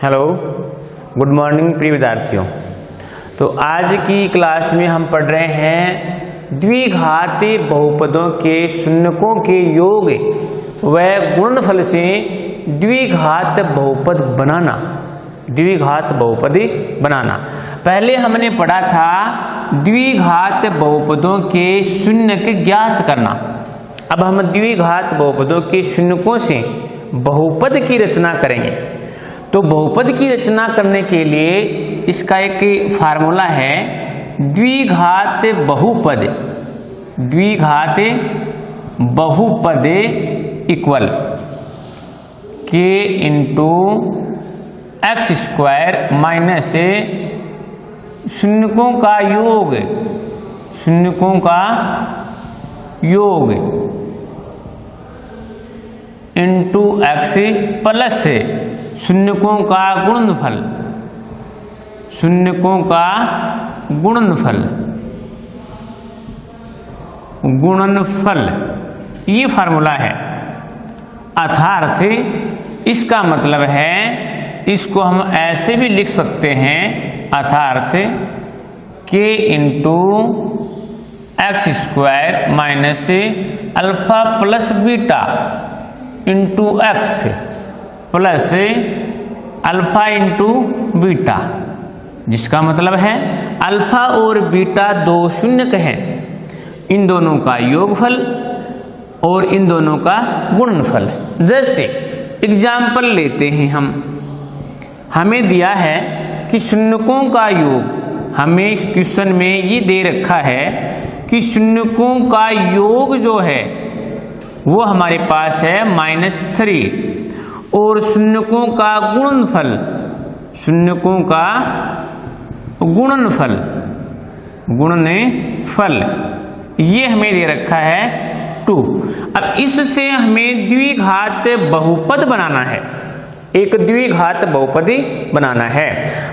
Hello, good morning प्रिय विद्यार्थियों। तो आज की क्लास में हम पढ़ रहे हैं द्विघाती बहुपदों के शून्यकों के योग व गुणनफल से द्विघात बहुपद बनाना। द्विघात बहुपदी बनाना पहले हमने पढ़ा था द्विघात बहुपदों के शून्यक ज्ञात करना। अब हम द्विघात बहुपदों के शून्यकों से बहुपद की रचना करेंगे। तो बहुपद की रचना करने के लिए इसका एक फार्मूला है, द्विघात बहुपद। द्विघात बहुपद इक्वल के इंटू एक्स स्क्वायर माइनस शून्यकों का योग, शून्यकों का योग इंटू एक्स प्लस शून्यकों का गुणनफल, शून्यकों का गुणनफल, गुणनफल ये फार्मूला है। अर्थात इसका मतलब है, इसको हम ऐसे भी लिख सकते हैं, अर्थात के into x square minus alpha plus beta into x plus alpha into beta, जिसका मतलब है अल्फा और बीटा दो शून्यक हैं, इन दोनों का योगफल और इन दोनों का गुणनफल। जैसे एग्जाम्पल लेते हैं हमें दिया है कि शून्यकों का योग, हमें क्वेश्चन में ये दे रखा है कि शून्यकों का योग जो है वो हमारे पास है -3 और शून्यकों का गुणनफल, शून्यकों का गुणनफल, गुणनफल ये हमें दे रखा है 2। अब इससे हमें द्विघात बहुपद बनाना है, एक द्विघात बहुपदी बनाना है।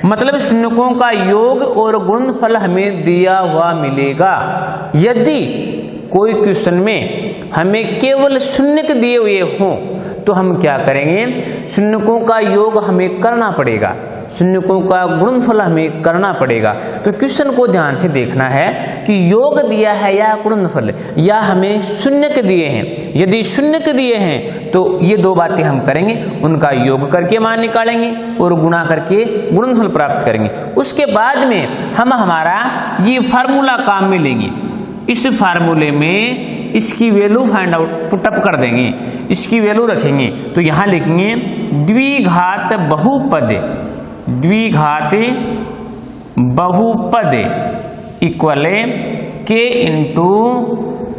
मतलब शून्यकों का योग और गुणनफल हमें दिया हुआ मिलेगा। यदि कोई क्वेश्चन में हमें केवल शून्यक दिए हुए हों तो हम क्या करेंगे, शून्यकों का योग हमें करना पड़ेगा, शून्यकों का गुणनफल हमें करना पड़ेगा। तो क्वेश्चन को ध्यान से देखना है कि योग दिया है या गुणनफल, या हमें शून्यक दिए हैं। यदि शून्यक दिए हैं तो ये दो बातें हम करेंगे, उनका योग करके मान निकालेंगे और गुणा करके गुणनफल प्राप्त करेंगे। उसके बाद में हम हमारा ये फार्मूला काम में लेंगे। इस फार्मूले में इसकी वैल्यू फाइंड आउट पुटअप कर देंगे, इसकी वैल्यू रखेंगे। तो यहाँ लिखेंगे द्विघात बहुपद, द्विघात बहुपद इक्वल के into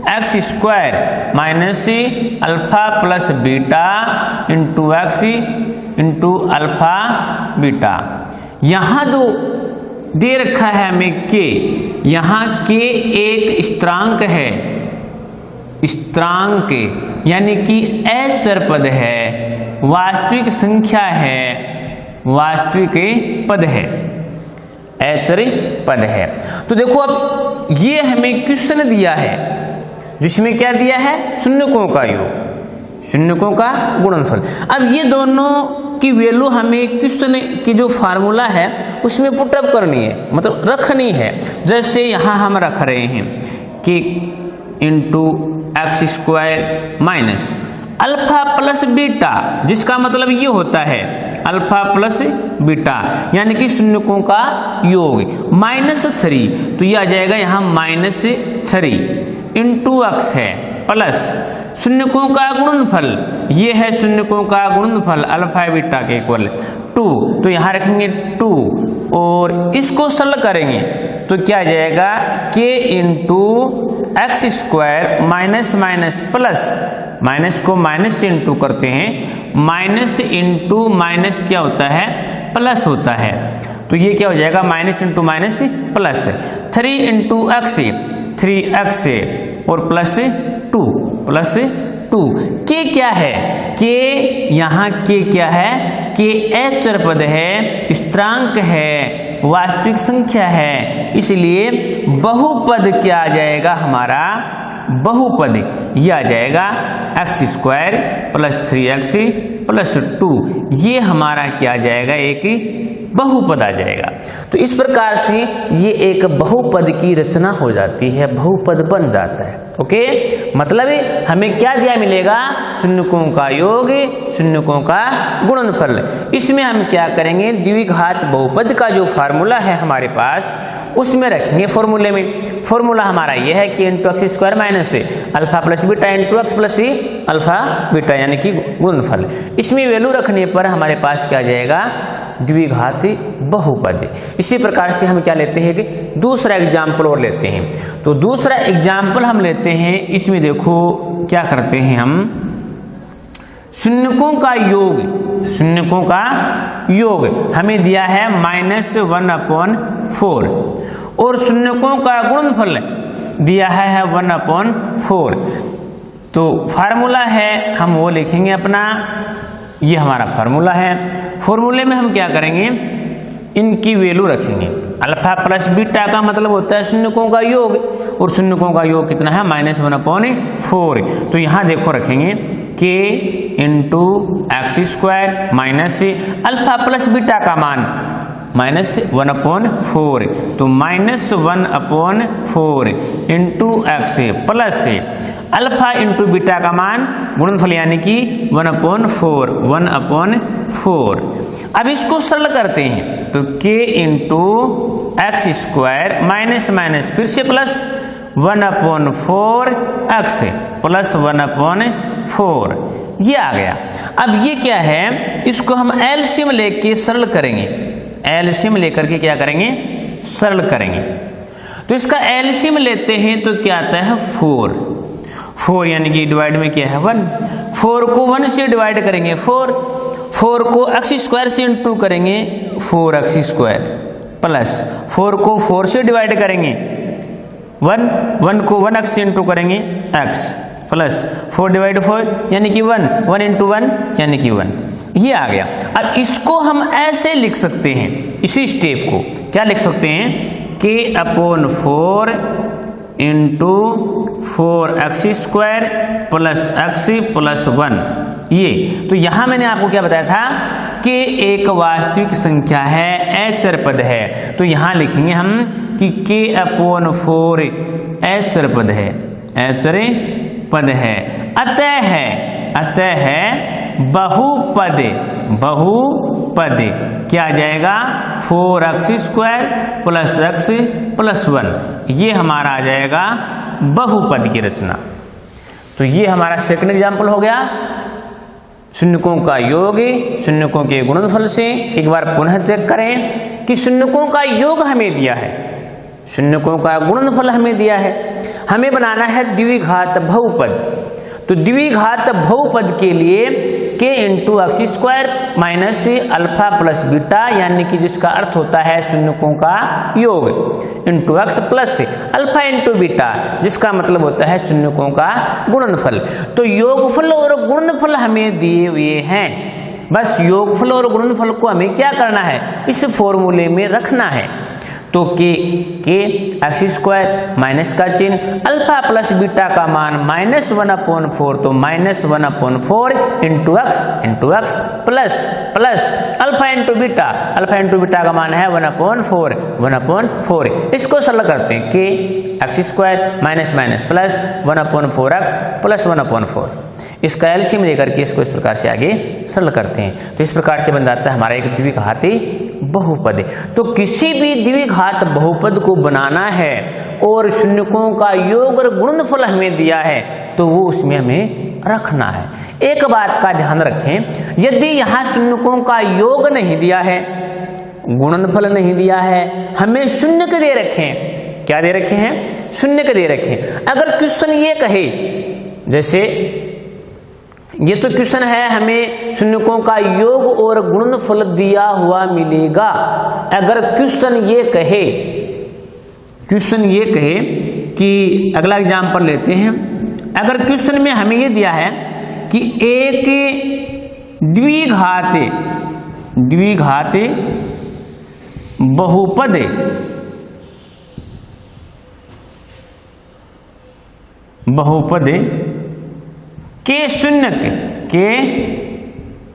x square minus alpha plus beta into x into alpha beta. यहाँ जो दे रखा है हमें के, यहाँ के एक स्थिरांक है, स्थिरांक यानी कि अचर पद है, वास्तविक संख्या है, वास्तविक पद है, अचर पद है। तो देखो अब ये हमें क्वेश्चन दिया है जिसमें क्या दिया है, शून्यकों का योग, शून्यकों का गुणनफल। अब ये दोनों की वैल्यू हमें क्वेश्चन की जो फार्मूला है उसमें पुटअप करनी है, मतलब रखनी है। जैसे यहाँ हम रख रहे हैं कि into x square minus alpha plus beta, जिसका मतलब ये होता है अल्फा प्लस बीटा यानी कि शून्यकों का योग -3, तो ये आ जाएगा यहाँ -3 इंटू एक्स है प्लस शून्यकों का गुणनफल, ये है शून्यकों का गुणनफल अल्फा बीटा के इक्वल 2, तो यहाँ रखेंगे 2 और इसको सरल करेंगे तो क्या आ जाएगा के into x square minus minus plus, minus को माइनस से इंटू करते हैं, माइनस इंटू माइनस क्या होता है, प्लस होता है। तो ये क्या हो जाएगा, minus into minus plus 3 into x, 3x और प्लस 2 के क्या है, के यहाँ के क्या है, के अचर पद है, स्थिरांक है, वास्तविक संख्या है, इसलिए बहुपद क्या आ जाएगा हमारा, बहुपद यह आ जाएगा x square plus 3x plus 2, ये हमारा क्या आ जाएगा, एक बहुपद आ जाएगा। तो इस प्रकार से ये एक बहुपद की रचना हो जाती है, बहुपद बन जाता है। ओके, मतलब हमें क्या दिया मिलेगा, शून्यकों का योग, शून्यकों का गुणनफल। इसमें हम क्या करेंगे, द्विघात बहुपद का जो फार्मूला है हमारे पास उसमें रखेंगे। फॉर्मूले में फॉर्मूला हमारा यह है कि into x square minus alpha plus beta into x plus alpha beta, यानी कि गुणनफल। इसमें वैल्यू रखने पर हमारे पास क्या आ जाएगा, द्विघात बहुपद। इसी प्रकार से हम क्या लेते हैं कि दूसरा एग्जाम्पल और लेते हैं। तो दूसरा एग्जाम्पल हम लेते हैं, इसमें देखो क्या करते हैं हम, शून्यकों का योग, शून्यकों का योग हमें दिया है -1/4 और शून्यकों का गुणनफल दिया है 1/4। तो फार्मूला है, हम वो लिखेंगे अपना, ये हमारा फार्मूला है। फॉर्मूले में हम क्या करेंगे, इनकी वैल्यू रखेंगे। अल्फा प्लस बीटा का मतलब होता है शून्यकों का योग, और शून्यकों का योग कितना है, -1/4। तो यहाँ देखो रखेंगे k into x square minus alpha plus beta का मान -1/4, तो -1/4 into x plus alpha into beta का मान गुणनफल यानी कि 1/4। अब इसको सरल करते हैं, तो k into x square minus फिर से प्लस 1/4 एक्स प्लस 1/4, ये आ गया। अब ये क्या है, इसको हम एलसीएम लेके सरल करेंगे, एलसीएम लेकर के क्या करेंगे, सरल करेंगे। तो इसका एलसीएम लेते हैं तो क्या आता है 4 यानी कि डिवाइड में क्या है 1, 4 को 1 से डिवाइड करेंगे 4 को एक्स स्क्वायर से इंटू करेंगे 4x स्क्वायर, प्लस 4 को 4 से डिवाइड करेंगे 1 को 1x से इंटू करेंगे x, प्लस 4 डिवाइड 4 यानी कि 1 इंटू 1 यानी कि 1, ये आ गया। अब इसको हम ऐसे लिख सकते हैं, इसी स्टेप को क्या लिख सकते हैं, k/4 into 4x square plus x plus 1, ये। तो यहां मैंने आपको क्या बताया था कि एक वास्तविक संख्या है, अचर पद है, तो यहां लिखेंगे हम कि k/4 अचर पद है, अचर पद है, अतः है बहुपद क्या आ जाएगा 4x square plus x plus 1, ये हमारा आ जाएगा बहुपद की रचना। तो ये हमारा सेकंड एग्जाम्पल हो गया, शून्यकों का योग, शून्यकों के गुणनफल से। एक बार पुनः चेक करें कि शून्यकों का योग हमें दिया है, शून्यकों का गुणनफल हमें दिया है, हमें बनाना है द्विघात बहुपद। तो द्विघात बहुपद के लिए k into x square minus alpha plus beta, यानी कि जिसका अर्थ होता है शून्यकों का योग, into x plus alpha into beta, जिसका मतलब होता है शून्यकों का गुणनफल। तो योगफल और गुणनफल हमें दिए हुए हैं, बस योगफल और गुणनफल को हमें क्या करना है, इस फॉर्मूले में रखना है। तो k एक्स स्क्वायर माइनस का चिन्ह, अल्फा प्लस बीटा का मान -1/4, तो -1/4 into x plus alpha into beta का मान है 1/4। इसको सरल करते हैं, k x square minus plus 1/4x plus 1/4, इसका एलसीएम लेकर के इसको इस प्रकार से आगे सरल करते हैं। तो इस प्रकार से बन जाता है हमारा एक द्विघाती बहुपद। तो किसी भी द्विघात बहुपद को बनाना है और शून्यकों का योग और गुणनफल हमें दिया है, तो वो उसमें हमें रखना है। एक बात का ध्यान रखें, यदि यहाँ शून्यकों का योग नहीं दिया है, गुणनफल नहीं दिया है, हमें शून्य के दे रखे हैं, क्या दे रखे हैं, शून्य के दे रखे। अगर क्वेश्चन ये कहे, जैसे ये तो क्वेश्चन है हमें शून्यकों का योग और गुणनफल दिया हुआ मिलेगा, अगर क्वेश्चन ये कहे कि अगला एग्जाम्पल लेते हैं, अगर क्वेश्चन में हमें ये दिया है कि एक द्विघात बहुपद के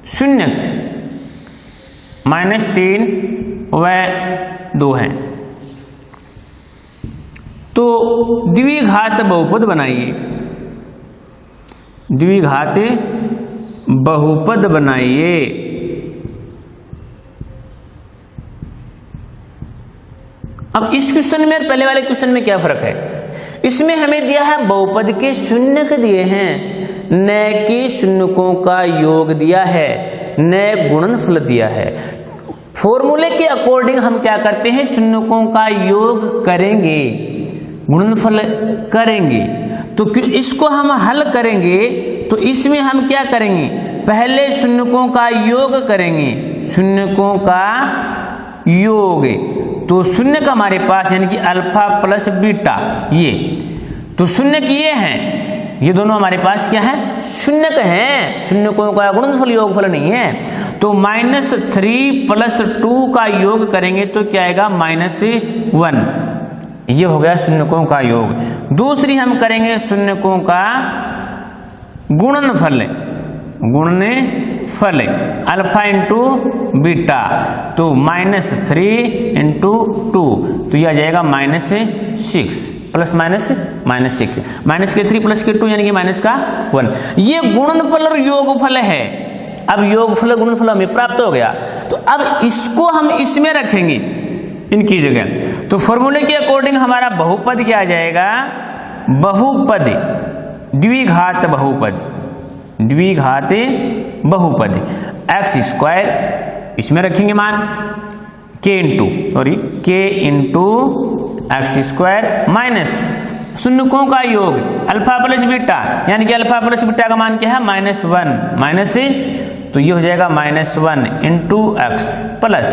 शून्यक -3 व 2 है। तो द्विघात बहुपद बनाइए, द्विघात बहुपद बनाइए। अब इस क्वेश्चन में और पहले वाले क्वेश्चन में क्या फर्क है? इसमें हमें दिया है बहुपद के शून्यक दिए हैं, न कि शून्यकों का योग दिया है, न गुणनफल दिया है। फॉर्मूले के अकॉर्डिंग हम क्या करते हैं? शून्यकों का योग करेंगे, गुणनफल करेंगे। तो इसको हम हल करेंगे तो इसमें हम क्या करेंगे? पहले शून्यकों का योग करेंगे, शून्यकों का योग। तो शून्य का हमारे पास यानी कि अल्फा प्लस बीटा, ये तो शून्य की ये हैं, ये दोनों हमारे पास क्या है? शून्यक हैं, शून्यकों का गुणनफल योगफल नहीं है। तो -3 + 2 का योग करेंगे तो क्या आएगा? -1। ये हो गया शून्यकों का योग। दूसरी हम करेंगे शून्यकों का गुणनफल, गुणनफल अल्फा इंटू बीटा, तो -3 × 2 तो यह आ जाएगा -6 प्लस -6 माइनस के 3 प्लस के 2 यानी कि -1। ये गुणनफल और योगफल है। अब योगफल गुणनफल हमें प्राप्त हो गया, तो अब इसको हम इसमें रखेंगे इनकी जगह। तो फॉर्मूले के अकॉर्डिंग हमारा बहुपद क्या आ जाएगा? बहुपद, द्विघात बहुपद, द्विघात बहुपद x² इसमें रखेंगे मान k इंटू x² माइनस शून्यकों का योग अल्फा प्लस बीटा, यानी कि अल्फा प्लस बीटा का मान क्या है? -1 माइनस, तो ये हो जाएगा -1 इंटू x प्लस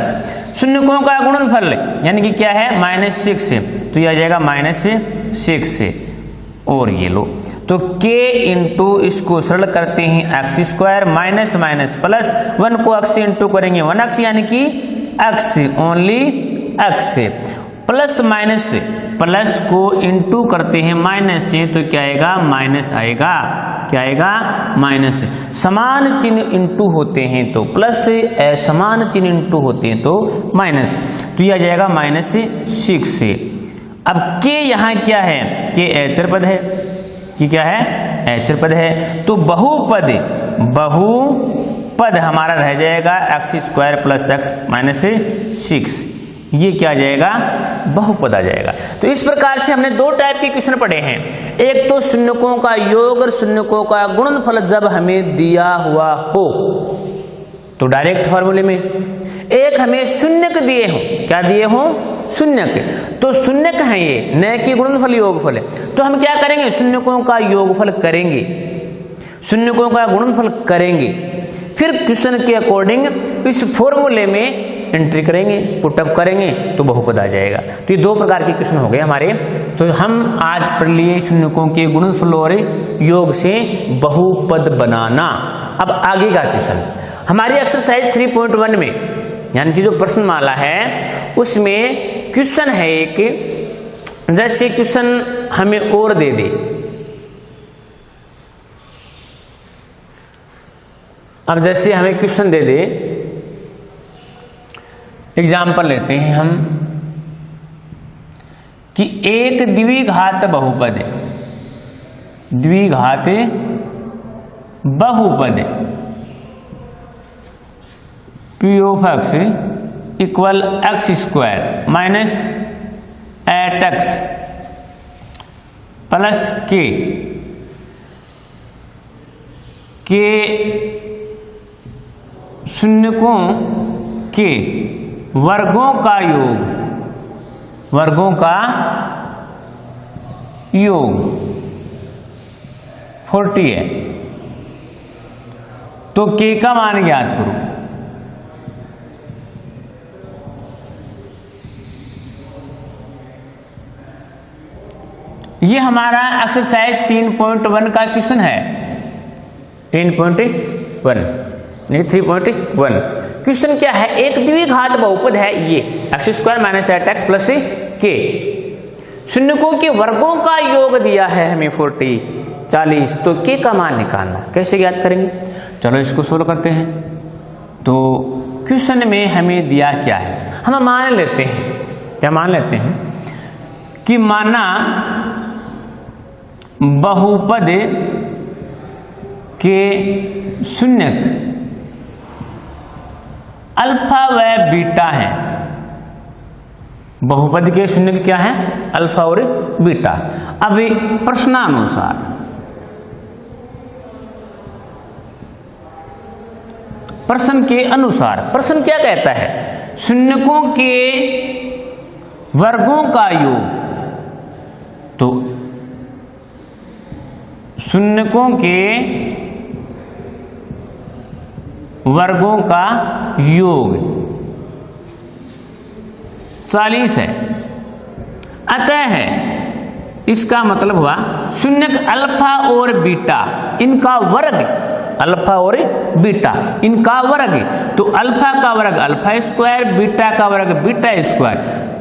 शून्यकों का गुणनफल यानी कि क्या है? -6, तो ये आ जाएगा -6। और ये लो, तो k इंटू इसको सरल करते हैं x² माइनस प्लस 1 को x से इंटू करेंगे 1x यानी कि x only x, plus minus plus को इंटू करते हैं माइनस से, तो क्या आएगा? माइनस आएगा। क्या आएगा? माइनस। समान चिन्ह इंटू होते हैं तो प्लस, असमान चिन्ह इंटू होते हैं तो माइनस, तो यह आ जाएगा -6। अब के यहाँ क्या है? के अचर पद है, कि क्या है? अचर पद है। तो बहुपद हमारा रह जाएगा x² + x -6, ये क्या आ जाएगा? बहुपद आ जाएगा। तो इस प्रकार से हमने 2 टाइप के क्वेश्चन पढ़े हैं। एक तो शून्यकों का योग और शून्यकों का गुणनफल जब हमें दिया हुआ हो तो डायरेक्ट फॉर्मूले में, एक हमें शून्यक दिए हों, क्या दिए हों? शून्यक, तो शून्यक है ये, न कि गुणनफल योगफल है। तो हम क्या करेंगे? शून्यकों का योगफल करेंगे, शून्यकों का गुणनफल करेंगे, फिर क्वेश्चन के अकॉर्डिंग इस फॉर्मूले में एंट्री करेंगे, पुटअप करेंगे तो बहुपद आ जाएगा। तो ये 2 प्रकार के क्वेश्चन हो गए हमारे। तो हम आज पढ़ लिए शून्यकों के गुणनफल और योग से बहुपद बनाना। अब आगे का क्वेश्चन हमारी एक्सरसाइज 3.1 में, यानी कि जो प्रश्नमाला है उसमें क्वेश्चन है एक, जैसे क्वेश्चन हमें और दे दे। अब जैसे हमें क्वेश्चन दे दे, एग्जाम्पल लेते हैं हम कि एक द्विघात बहुपद है, द्विघात बहुपद p of x equal x² minus 8x plus के शून्यकों के वर्गों का योग, वर्गों का योग 40 है। तो k का मान ज्ञात करो। ये हमारा एक्सरसाइज 3.1 का क्वेश्चन है, 3.1 नहीं 3.1। क्वेश्चन क्या है? एक द्विघात बहुपद है ये x² minus 8x plus k, शून्यकों के वर्गों का योग दिया है हमें 40। तो k का मान निकालना, कैसे ज्ञात करेंगे? चलो इसको सोल्व करते हैं। तो क्वेश्चन में हमें दिया क्या है, हम मान लेते हैं, क्या मान लेते हैं कि माना बहुपद के शून्यक अल्फा व बीटा है। बहुपद के शून्यक क्या है, अल्फा और बीटा। अब प्रश्नानुसार प्रश्न के अनुसार प्रश्न क्या कहता है, शून्यकों के वर्गों का योग, तो शून्यकों के वर्गों का योग 40 है। अतः है इसका मतलब हुआ शून्यक अल्फा और बीटा इनका वर्ग, अल्फा और बीटा इनका वर्ग, तो अल्फा का वर्ग अल्फा स्क्वायर, बीटा का वर्ग बीटा स्क्वायर,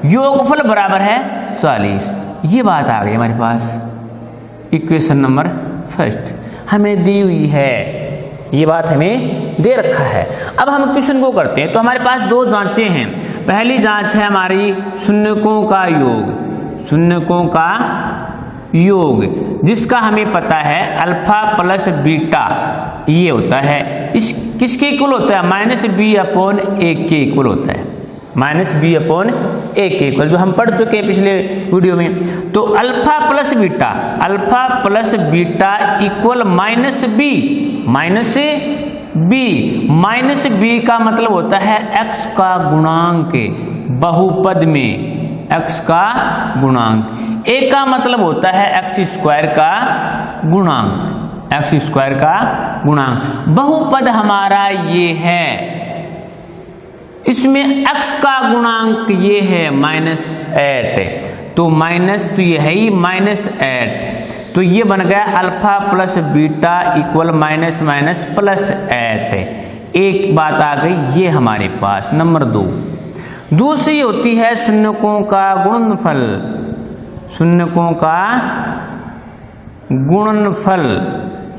योगफल बराबर है 40। ये बात आ गई हमारे पास इक्वेशन नंबर फर्स्ट हमें दी हुई है, ये बात हमें दे रखा है। अब हम क्वेश्चन को करते हैं। तो हमारे पास दो जांचें हैं। पहली जांच है हमारी शून्यकों का योग, शून्यकों का योग जिसका हमें पता है अल्फा प्लस बीटा ये होता है, इस किसके इक्वल होता है, -b/a के इक्वल होता है, -b/a के इक्वल, जो हम पढ़ चुके हैं पिछले वीडियो में। तो alpha plus beta equal -b का मतलब होता है x का गुणांक बहुपद में, x का गुणांक, a का मतलब होता है x स्क्वायर का गुणांक, x स्क्वायर का गुणांक। बहुपद हमारा ये है, इसमें x का गुणांक ये है -8, तो माइनस तो ये है ही -8, तो ये बन गया अल्फा प्लस बीटा इक्वल -+8। एक बात आ गई ये हमारे पास। नंबर 2 दूसरी होती है शून्यकों का गुणनफल, शून्यकों का गुणनफल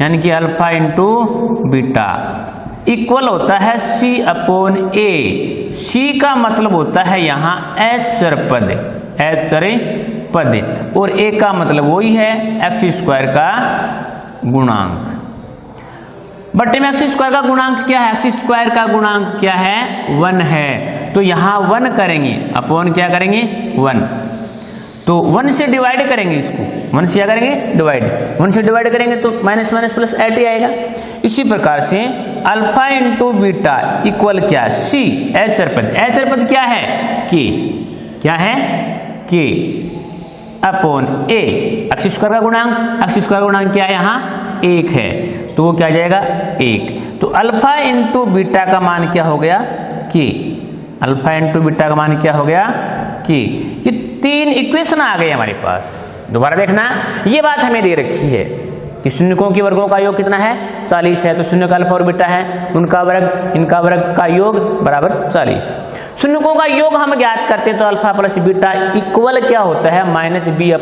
यानी कि अल्फा इंटू बीटा इक्वल होता है c/a। c का मतलब होता है यहाँ अचर पद, और a का मतलब वही है x स्क्वायर का गुणांक। बट्टे में x स्क्वायर का गुणांक क्या है, x स्क्वायर का गुणांक क्या है 1 है, तो यहाँ 1 करेंगे, अपॉन क्या करेंगे 1, तो 1 से डिवाइड करेंगे इसको, 1 से क्या करेंगे डिवाइड, 1 से डिवाइड करेंगे तो -+8 ही आएगा। इसी प्रकार से अल्फा इंटू बीटा इक्वल क्या c अचर पद क्या है k, क्या है k upon a, x square का गुणांक क्या है यहाँ 1 है, तो वो क्या आ जाएगा 1। तो अल्फा इंटू बीटा का मान क्या हो गया k, अल्फा इंटू बीटा का मान क्या हो गया k। ये 3 इक्वेशन आ गए हमारे पास। दोबारा देखना, ये बात हमें दे रखी है कि शून्यकों के वर्गों का योग कितना है 40 है, तो शून्य का अल्फा और बीटा है, उनका वर्ग इनका वर्ग का योग बराबर 40। शून्यकों का योग हम ज्ञात करते हैं तो अल्फा प्लस बीटा इक्वल क्या होता है -b/a।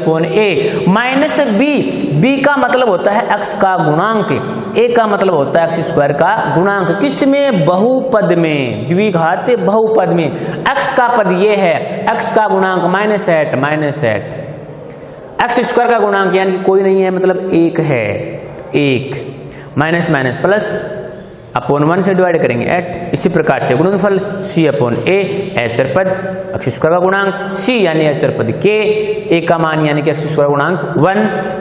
b का मतलब होता है x का गुणांक, a का मतलब होता है x स्क्वायर का गुणांक। किसमें, बहुपद में, द्विघात बहुपद में। x का पद ये है, x का गुणांक -8 x स्क्वायर का गुणांक यानी कि कोई नहीं है मतलब 1 है, 1 माइनस प्लस अपॉन 1 से डिवाइड करेंगे 8। इसी प्रकार से गुणनफल c/a अचर पद x स्क्वायर का गुणांक, c यानी अचर पद k, a का मान यानी कि x स्क्वायर गुणांक 1,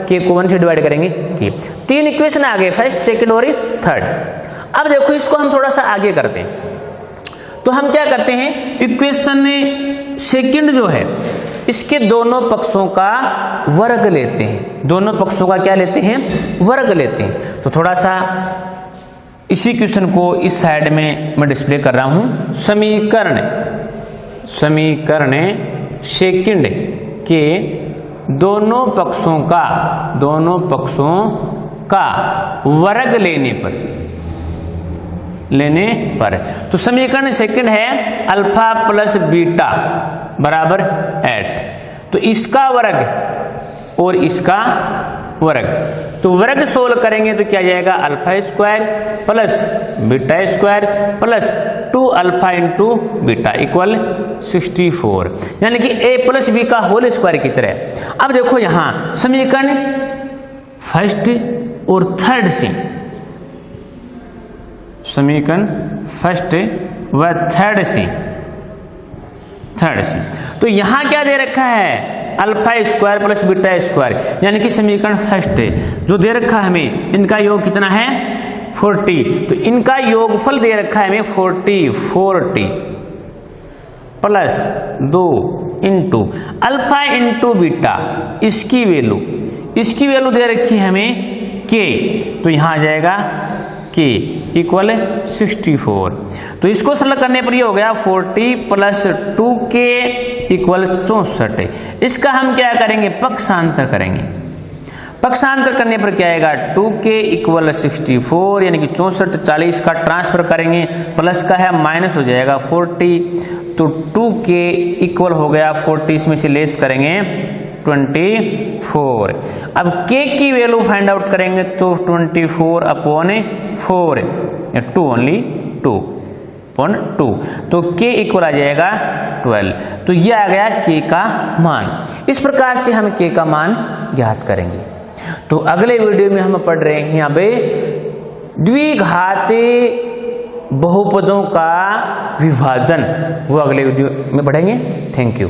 k को 1 से डिवाइड करेंगे k। 3 इक्वेशन आ गए, फर्स्ट सेकंड और थर्ड। अब देखो इसको हम थोड़ा सा आगे करते हैं, तो हम क्या करते हैं, इक्वेशन सेकंड जो है इसके दोनों पक्षों का वर्ग लेते हैं, दोनों पक्षों का क्या लेते हैं, वर्ग लेते हैं। तो थोड़ा सा इसी क्वेश्चन को इस साइड में मैं डिस्प्ले कर रहा हूं। समीकरण सेकंड के दोनों पक्षों का वर्ग लेने पर तो समीकरण सेकंड है अल्फा प्लस बीटा बराबर 8, तो इसका वर्ग और इसका वर्ग। तो वर्ग सोल्व करेंगे तो क्या जाएगा, alpha square plus beta square plus 2 alpha into beta equal 64, यानी कि a प्लस बी का होल स्क्वायर की तरह। अब देखो यहां समीकरण फर्स्ट और थर्ड से, समीकरण फर्स्ट व थर्ड से, तो यहां क्या दे रखा है, alpha square plus beta square, यानी कि समीकरण फर्स्ट जो दे रखा है हमें, इनका योग कितना है 40, तो इनका योगफल दे रखा है हमें 40 plus 2 into alpha into beta, इसकी वैल्यू दे रखी है हमें के, तो यहां आ जाएगा के इक्वल 64। तो इसको सरल करने पर ये हो गया 40 प्लस 2k इक्वल 64। इसका हम क्या करेंगे, पक्षांतर करेंगे। पक्षांतर करने पर क्या आएगा, 2k इक्वल 64, यानी कि 64 40 का ट्रांसफर करेंगे, प्लस का है माइनस हो जाएगा 40, तो 2k इक्वल हो गया 40, इसमें से लेस करेंगे 24। अब k की वैल्यू फाइंड आउट करेंगे तो 24 अपॉन 4, 2 ओनली 2 अपॉन 2, तो k इक्वल आ जाएगा 12। तो ये आ गया k का मान। इस प्रकार से हम k का मान ज्ञात करेंगे। तो अगले वीडियो में हम पढ़ रहे हैं यहाँ पे द्विघाती बहुपदों का विभाजन, वो अगले वीडियो में पढ़ेंगे। Thank you.